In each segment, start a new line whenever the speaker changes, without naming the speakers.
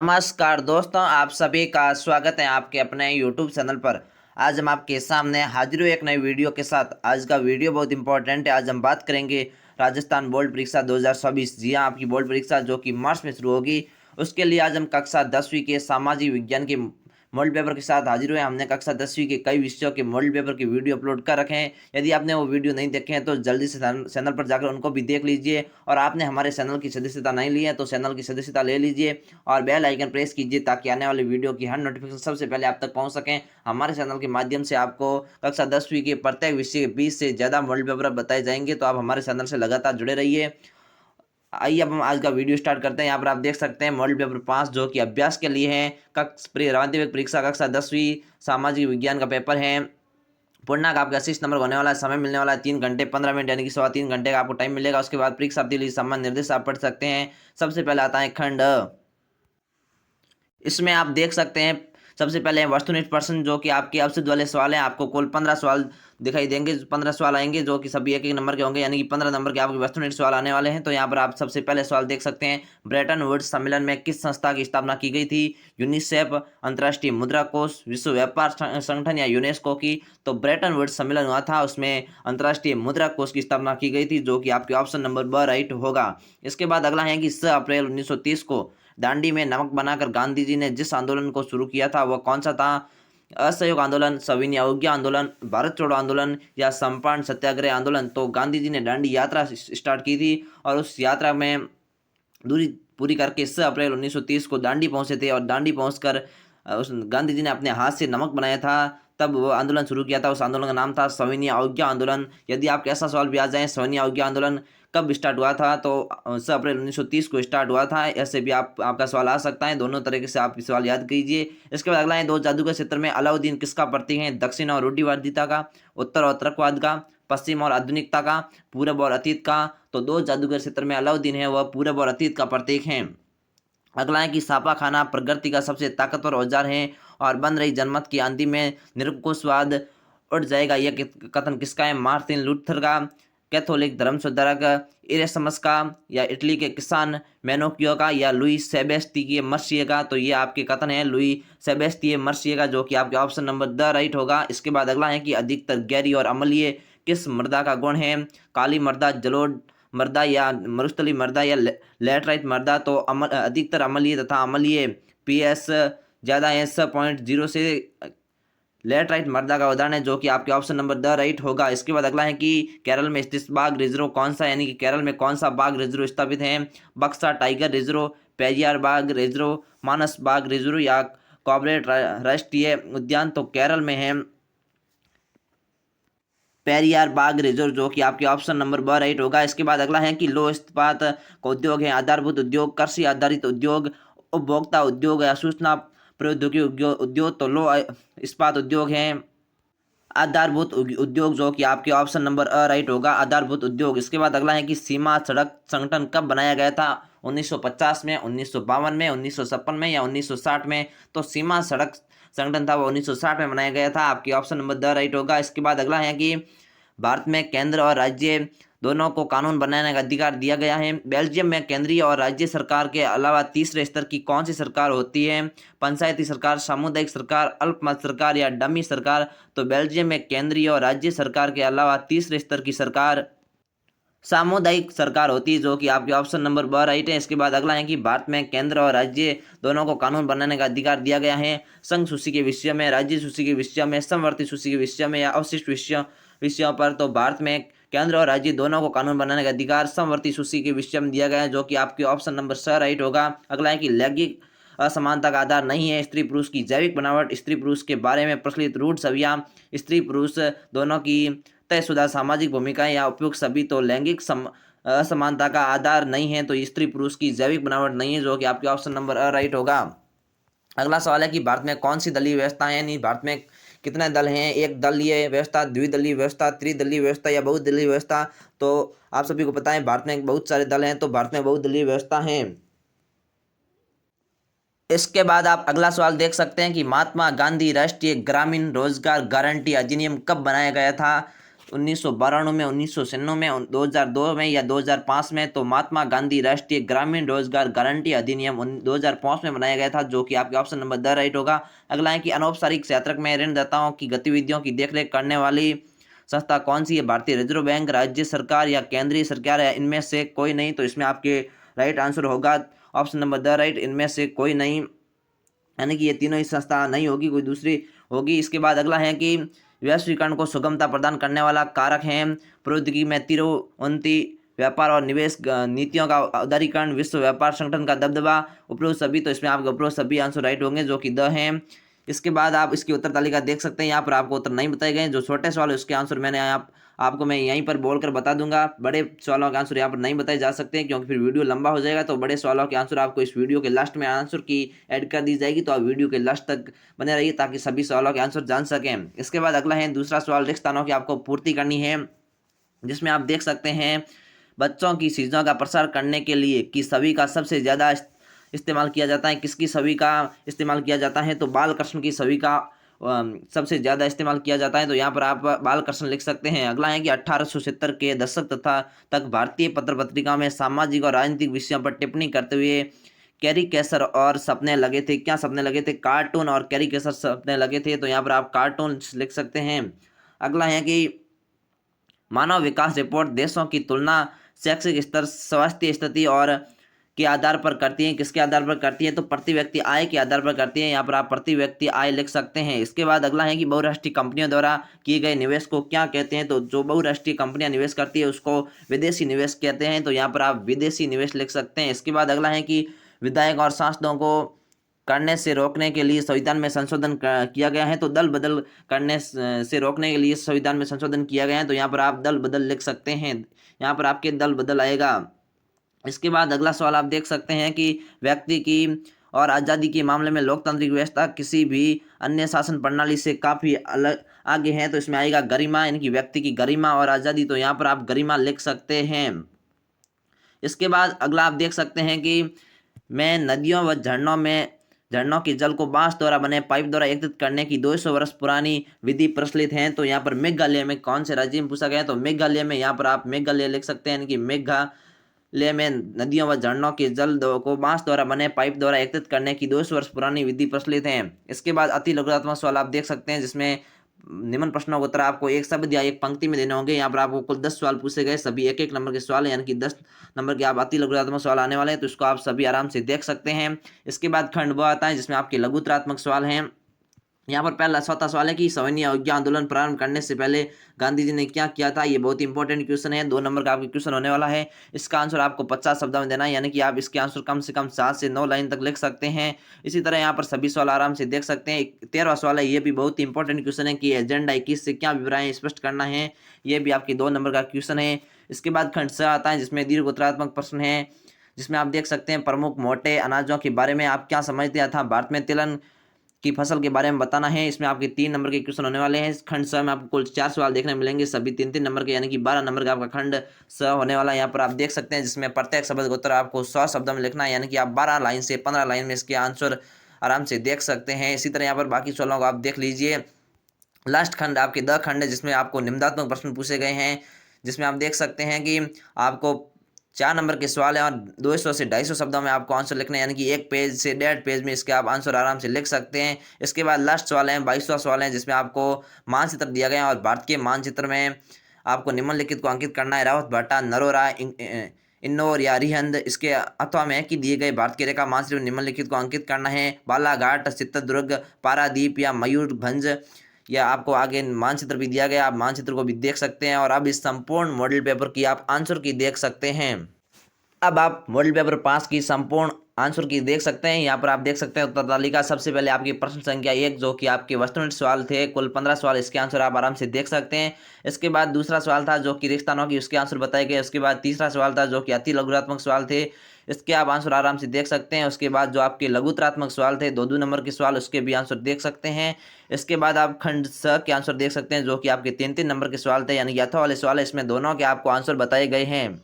नमस्कार दोस्तों, आप सभी का स्वागत है आपके अपने YouTube चैनल पर। आज हम आपके सामने हाजिर हुए एक नई वीडियो के साथ। आज का वीडियो बहुत इंपॉर्टेंट है। आज हम बात करेंगे राजस्थान बोर्ड परीक्षा 2024। जी हाँ, आपकी बोर्ड परीक्षा जो कि मार्च में शुरू होगी, उसके लिए आज हम कक्षा 10वीं के सामाजिक विज्ञान के मॉडल पेपर के साथ हाजिर हुए। हमने कक्षा 10वीं के कई विषयों के मॉडल पेपर की वीडियो अपलोड कर रखे हैं। यदि आपने वो वीडियो नहीं देखे हैं तो जल्दी से चैनल पर जाकर उनको भी देख लीजिए। और आपने हमारे चैनल की सदस्यता नहीं ली है तो चैनल की सदस्यता ले लीजिए और बेल आइकन प्रेस कीजिए ताकि आने वाली वीडियो की हर नोटिफिकेशन सबसे पहले आप तक पहुंच सकें। हमारे चैनल के माध्यम से आपको कक्षा 10वीं के प्रत्येक विषय के 20 से ज़्यादा मॉडल पेपर बताए जाएंगे, तो आप हमारे चैनल से लगातार जुड़े रहिए। आइए अब हम आज का वीडियो स्टार्ट करते हैं। यहाँ पर आप देख सकते हैं मॉडल पेपर 5 जो कि अभ्यास के लिए है। माध्यमिक परीक्षा कक्षा 10वीं सामाजिक विज्ञान का पेपर है। पूर्णांक आपका 80 नंबर होने वाला है। समय मिलने वाला है 3 घंटे 15 मिनट यानी कि 3.25 घंटे का आपको टाइम मिलेगा। उसके बाद परीक्षा के लिए सामान्य निर्देश आप पढ़ सकते हैं। सबसे पहले आता है खंड अ। इसमें आप देख सकते हैं सबसे पहले वस्तुनिष्ठ प्रश्न जो कि आपके अवसित वाले सवाल हैं। आपको कुल 15 सवाल दिखाई देंगे। 15 सवाल आएंगे जो कि सभी एक एक नंबर के होंगे, यानी कि 15 नंबर के आपके वस्तुनिष्ठ सवाल आने वाले हैं। तो यहाँ पर आप सबसे पहले सवाल देख सकते हैं, ब्रेटन वुड्स सम्मेलन में किस संस्था की स्थापना की गई थी? यूनिसेफ, अंतर्राष्ट्रीय मुद्रा कोष, विश्व व्यापार संगठन या यूनेस्को की? तो ब्रेटन वुड्स सम्मेलन हुआ था, उसमें अंतर्राष्ट्रीय मुद्रा कोष की स्थापना की गई थी, जो कि आपके ऑप्शन नंबर ब राइट होगा। इसके बाद अगला है कि 6 अप्रैल 1930 को दांडी में नमक बनाकर गांधी जी ने जिस आंदोलन को शुरू किया था वह कौन सा था? असहयोग आंदोलन, सविनय अवज्ञा आंदोलन, भारत छोड़ो आंदोलन या संपूर्ण सत्याग्रह आंदोलन? तो गांधी जी ने दांडी यात्रा स्टार्ट की थी और उस यात्रा में दूरी पूरी करके 6 अप्रैल 1930 को दांडी पहुंचे थे। और दांडी पहुंचकर उस गांधी जी ने अपने हाथ से नमक बनाया था, तब वो आंदोलन शुरू किया था। उस आंदोलन का नाम था सविनय अवज्ञा आंदोलन। यदि आपके ऐसा सवाल भी आ जाए सविनय अवज्ञा आंदोलन कब स्टार्ट हुआ था, तो 6 अप्रैल 1930 को स्टार्ट हुआ था। ऐसे भी आपका सवाल आ सकता है। दोनों तरीके से आप सवाल याद कीजिए। इसके बाद अगला है, दो जादूगर क्षेत्र में अलाउद्दीन किसका प्रतीक है? दक्षिण और रूढ़िवादिता का, उत्तर और तर्कवाद का, पश्चिम और आधुनिकता का, पूरब और अतीत का? तो दो जादूगर क्षेत्र में अलाउद्दीन है वह पूरब और अतीत का प्रतीक है। अगला है कि छापा खाना प्रकृति का सबसे ताकतवर औजार है और बन रही जनमत की आंधी में निरंकुशवाद उड़ जाएगा, यह कथन किसका है? मार्टिन लूथर का, कैथोलिक धर्म सुधारक इरेसमस का, या इटली के किसान मेनोकियो का, या लुई सेबेस्टिये मर्सिये का? तो ये आपके कथन है लुई सेबेस्टिये मर्सिये का, जो कि आपके ऑप्शन नंबर द राइट होगा। इसके बाद अगला है कि अधिकतर गहरी और अम्लीय किस मृदा का गुण है? काली मृदा, जलोढ़ मृदा या मरुस्थलीय मृदा या लैटराइट मृदा? तो अधिकतर अम्लीय तथा अम्लीय पीएस ज़्यादा है 6.0 से लैटराइट मृदा का उदाहरण है, जो कि आपके ऑप्शन नंबर द राइट होगा। इसके बाद अगला है कि केरल में स्थित बाघ रिजर्व कौन सा, यानी कि केरल में कौन सा बाघ रिजर्व स्थापित है? बक्सा टाइगर रिजर्व, पेरियार बाघ रिजर्व, मानस बाघ रिजर्व या कॉर्बेट राष्ट्रीय उद्यान? तो केरल में है पेरियार बाघ रिजर्व, जो कि आपके ऑप्शन नंबर ब राइट होगा। इसके बाद अगला है कि लो इस्पात का उद्योग है आधारभूत उद्योग, कृषि आधारित उद्योग, उपभोक्ता उद्योग या सूचना प्रौद्योगिकी उद्योग? तो लो इस्पात उद्योग है आधारभूत उद्योग, जो कि आपके ऑप्शन नंबर अ राइट होगा, आधारभूत उद्योग। इसके बाद अगला है कि सीमा सड़क संगठन कब बनाया गया था? 1950 में, 1952 में, 1956 में या 1960 में? तो सीमा सड़क संगठन था वो 1960 में बनाया गया था। आपकी ऑप्शन नंबर द राइट होगा। इसके बाद अगला है कि भारत में केंद्र और राज्य दोनों को कानून बनाने का अधिकार दिया गया है। बेल्जियम में केंद्रीय और राज्य सरकार के अलावा तीसरे स्तर की कौन सी सरकार होती है? पंचायती सरकार, सामुदायिक सरकार, अल्पमत सरकार या डमी सरकार? तो बेल्जियम में केंद्रीय और राज्य सरकार के अलावा तीसरे स्तर की सरकार सामुदायिक सरकार होती है, जो कि आपके ऑप्शन नंबर ब राइट है। इसके बाद अगला है कि भारत में केंद्र और राज्य दोनों को कानून बनाने का अधिकार दिया गया है। संघ सूची के विषय में, राज्य सूची के विषय में, समवर्ती सूची के विषय में या अवशिष्ट विषयों पर? तो भारत में केंद्र और राज्य दोनों को कानून बनाने का अधिकार समवर्ती सूची के विषय में दिया गया है, जो कि आपके ऑप्शन नंबर स राइट होगा। अगला है कि लैंगिक असमानता का आधार नहीं है स्त्री पुरुष की जैविक बनावट, स्त्री पुरुष के बारे में प्रचलित रूढ़ छवियां, स्त्री पुरुष दोनों की तयशुदा सामाजिक भूमिकाएं या उपयुक्त सभी? तो लैंगिक असमानता का आधार नहीं है, तो स्त्री पुरुष की जैविक बनावट नहीं है, जो कि आपके ऑप्शन नंबर अ राइट होगा। अगला सवाल है कि भारत में कौन सी दलीय व्यवस्था है, यानी भारत में कितने दल हैं? एक दलीय व्यवस्था, द्विदलीय व्यवस्था, त्रिदलीय व्यवस्था या बहुदलीय व्यवस्था? तो आप सभी को पता है भारत में बहुत सारे दल हैं, तो भारत में बहुदलीय व्यवस्था है। इसके बाद आप अगला सवाल देख सकते हैं कि महात्मा गांधी राष्ट्रीय ग्रामीण रोजगार गारंटी अधिनियम कब बनाया गया था? 1992 में, 1996 में, 2002 में या 2005 में, तो महात्मा गांधी राष्ट्रीय ग्रामीण रोजगार गारंटी अधिनियम 2005 में बनाया गया था, जो कि आपके ऑप्शन नंबर द राइट होगा। अगला है कि अनौपचारिक क्षेत्र में ऋणदाताओं की गतिविधियों की देखरेख करने वाली संस्था कौन सी है? भारतीय रिजर्व बैंक, राज्य सरकार या केंद्रीय सरकार है? इनमें से कोई नहीं, तो इसमें आपके राइट आंसर होगा ऑप्शन नंबर द राइट, इनमें से कोई नहीं, यानी कि ये तीनों ही संस्था नहीं होगी, कोई दूसरी होगी। इसके बाद अगला है कि वैश्वीकरण को सुगमता प्रदान करने वाला कारक है प्रौद्योगिकी में तीव्रवंती व्यापार और निवेश नीतियों का उदारीकरण, विश्व व्यापार संगठन का दबदबा, उपरोक्त सभी, तो इसमें आपके उपरोक्त सभी आंसर राइट होंगे, जो कि द हैं। इसके बाद आप इसकी उत्तर तालिका देख सकते हैं, यहाँ पर आपको उत्तर नहीं बताए गए। जो छोटे सवाल है उसके आंसर मैंने आपको मैं यहीं पर बोलकर बता दूंगा। बड़े सवालों के आंसर यहाँ पर नहीं बताए जा सकते हैं, क्योंकि फिर वीडियो लंबा हो जाएगा। तो बड़े सवालों के आंसर आपको इस वीडियो के लास्ट में आंसर की ऐड कर दी जाएगी, तो आप वीडियो के लास्ट तक बने रहिए ताकि सभी सवालों के आंसर जान सकें। इसके बाद अगला है दूसरा सवाल, रिक्त स्थानों की आपको पूर्ति करनी है, जिसमें आप देख सकते हैं बच्चों की चीज़ों का प्रसार करने के लिए कि सभी का सबसे ज़्यादा इस्तेमाल किया जाता है, किसकी सभी का इस्तेमाल किया जाता है? तो बाल कृष्ण की सभी का सबसे ज़्यादा इस्तेमाल किया जाता है, तो यहाँ पर आप बाल कृष्ण लिख सकते हैं। अगला है कि 1870 के दशक तथा तक भारतीय पत्र पत्रिकाओं में सामाजिक और राजनीतिक विषयों पर टिप्पणी करते हुए कैरिकेचर और सपने लगे थे। क्या सपने लगे थे? कार्टून और कैरिकेचर सपने लगे थे, तो यहाँ पर आप कार्टून लिख सकते हैं। अगला है कि मानव विकास रिपोर्ट देशों की तुलना शैक्षिक स्तर, स्वास्थ्य स्थिति और के आधार पर करती है, किसके आधार पर करती है? तो प्रति व्यक्ति आय के आधार पर करती है, यहाँ पर आप प्रति व्यक्ति आय लिख सकते हैं। इसके बाद अगला है कि बहुराष्ट्रीय कंपनियों द्वारा किए गए निवेश को क्या कहते हैं? तो जो बहुराष्ट्रीय कंपनियां निवेश करती है उसको विदेशी निवेश कहते हैं, तो यहाँ पर आप विदेशी निवेश लिख सकते हैं। इसके बाद अगला है कि विधायक और सांसदों को करने से रोकने के लिए संविधान में संशोधन किया गया है, तो दल बदल करने से रोकने के लिए संविधान में संशोधन किया गया है, तो यहाँ पर आप दल बदल लिख सकते हैं, यहाँ पर आपके दल बदल आएगा। इसके बाद अगला सवाल आप देख सकते हैं कि व्यक्ति की और आज़ादी के मामले में लोकतांत्रिक व्यवस्था किसी भी अन्य शासन प्रणाली से काफ़ी अलग आगे है, तो इसमें आएगा गरिमा, यानी व्यक्ति की गरिमा और आज़ादी, तो यहाँ पर आप गरिमा लिख सकते हैं। इसके बाद अगला आप देख सकते हैं कि मैं नदियों व झरनों के जल को बांस द्वारा बने पाइप द्वारा एकत्रित करने की 200 वर्ष पुरानी विधि प्रचलित है, तो यहाँ पर मेघालय में कौन से राज्य में पूछा गया है? तो मेघालय में, यहाँ पर आप मेघालय लिख सकते हैं, यानी कि मेघालय में नदियों व झरनों के जल को बांस द्वारा बने पाइप द्वारा एकत्रित करने की 200 वर्ष पुरानी विधि प्रचलित है। इसके बाद अति लघुत्तम सवाल आप देख सकते हैं, जिसमें निम्न प्रश्नों का उत्तर आपको एक शब्द या एक पंक्ति में देने होंगे। यहाँ पर आपको कुल 10 सवाल पूछे गए, सभी एक एक नंबर के सवाल है, यानी कि 10 नंबर के आप अति लघुत्तम सवाल आने वाले हैं, तो इसको आप सभी आराम से देख सकते हैं। इसके बाद खंड ब आता है, जिसमें आपके लघुत्तरात्मक सवाल हैं। यहाँ पर पहला चौथा सवाल है कि सविनय अवज्ञा आंदोलन प्रारंभ करने से पहले गांधी जी ने क्या किया था? ये बहुत इंपॉर्टेंट क्वेश्चन है, 2 नंबर का आपका क्वेश्चन होने वाला है। इसका आंसर आपको 50 शब्दों में देना है, यानी कि आप इसके आंसर कम से कम 7 से 9 लाइन तक लिख सकते हैं। इसी तरह यहाँ पर सभी सवाल आराम से देख सकते हैं। 13वां सवाल है, ये भी बहुत इंपॉर्टेंट क्वेश्चन है कि एजेंडा 21 से क्या अभिप्राय स्पष्ट करना है, ये भी आपके 2 नंबर का क्वेश्चन है। इसके बाद खंड स आता है, जिसमें दीर्घ उत्तरात्मक प्रश्न है, जिसमें आप देख सकते हैं प्रमुख मोटे अनाजों के बारे में आप क्या समझते हैं, था भारत में तिलहन की फसल के बारे में बताना है। इसमें आपके 3 नंबर के क्वेश्चन होने वाले हैं। खंड स में आपको कुल 4 सवाल देखने मिलेंगे, सभी 3-3 नंबर के, यानी कि 12 नंबर का आपका खंड स होने वाला है। यहाँ पर आप देख सकते हैं, जिसमें प्रत्येक शब्द का उत्तर आपको 100 शब्दों में लिखना है, यानी कि आप 12 लाइन से 15 लाइन में इसके आंसर आराम से देख सकते हैं। इसी तरह यहाँ पर बाकी सवालों को आप देख लीजिए। लास्ट खंड आपके द खंड है, जिसमें आपको निम्नात्मक प्रश्न पूछे गए हैं, जिसमें आप देख सकते हैं कि आपको 4 नंबर के सवाल हैं और 200 से 250 शब्दों में आपको आंसर लिखना है, यानी कि 1 पेज से 1.5 पेज में इसके आप आंसर आराम से लिख सकते हैं। इसके बाद लास्ट सवाल है, 22वां सवाल है, जिसमें आपको मानचित्र दिया गया है और भारत के मानचित्र में आपको निम्नलिखित को अंकित करना है। रावत भाटा, नरोरा, इन्नौर या रिहंद, इसके अथवा में कि दिए गए भारत के रेखा मानचित्र में निम्नलिखित को अंकित करना है। बालाघाट, चित्रदुर्ग, पारादीप या मयूरभंज, या आपको आगे मानचित्र भी दिया गया, आप मानचित्र को भी देख सकते हैं। और अब इस संपूर्ण मॉडल पेपर की आप आंसर की देख सकते हैं। अब आप मॉडल पेपर 5 की संपूर्ण आंसर की देख सकते हैं। यहाँ पर आप देख सकते हैं उत्तर तालिका। सबसे पहले आपकी प्रश्न संख्या 1, जो कि आपके वस्तुनिष्ठ सवाल थे, कुल 15 सवाल, इसके आंसर आप आराम से देख सकते हैं। इसके बाद दूसरा सवाल था जो कि रिक्त स्थानों की, उसके आंसर बताए गए। उसके बाद तीसरा सवाल था जो कि अति लघुत्तरात्मक सवाल थे, इसके आप आंसर आराम से देख सकते हैं। उसके बाद जो आपके लघुत्तरात्मक सवाल थे, 2-2 नंबर के सवाल, उसके भी आंसर देख सकते हैं। इसके बाद आप खंड स के आंसर देख सकते हैं, जो कि आपके 3-3 नंबर के सवाल थे, यानी कि अथवा वाले सवाल है, इसमें दोनों के आपको आंसर बताए गए हैं।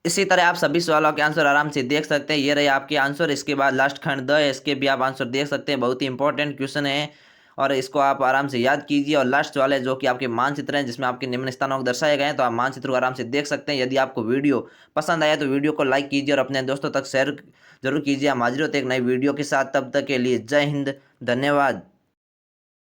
इसी तरह आप सभी सवालों के आंसर आराम से देख सकते हैं। ये रहे आपके आंसर। इसके बाद लास्ट खंड द है, इसके भी आप आंसर देख सकते हैं, बहुत ही इंपॉर्टेंट क्वेश्चन है। और इसको आप आराम से याद कीजिए। और लास्ट वाले जो कि आपके मानचित्र हैं जिसमें आपके निम्न स्थानों को दर्शाए गए हैं, तो आप मानचित्र को आराम से देख सकते हैं। यदि आपको वीडियो पसंद आया तो वीडियो को लाइक कीजिए और अपने दोस्तों तक शेयर जरूर कीजिए। हम हाजिर होते हैं एक नई वीडियो के साथ, तब तक के लिए जय हिंद, धन्यवाद।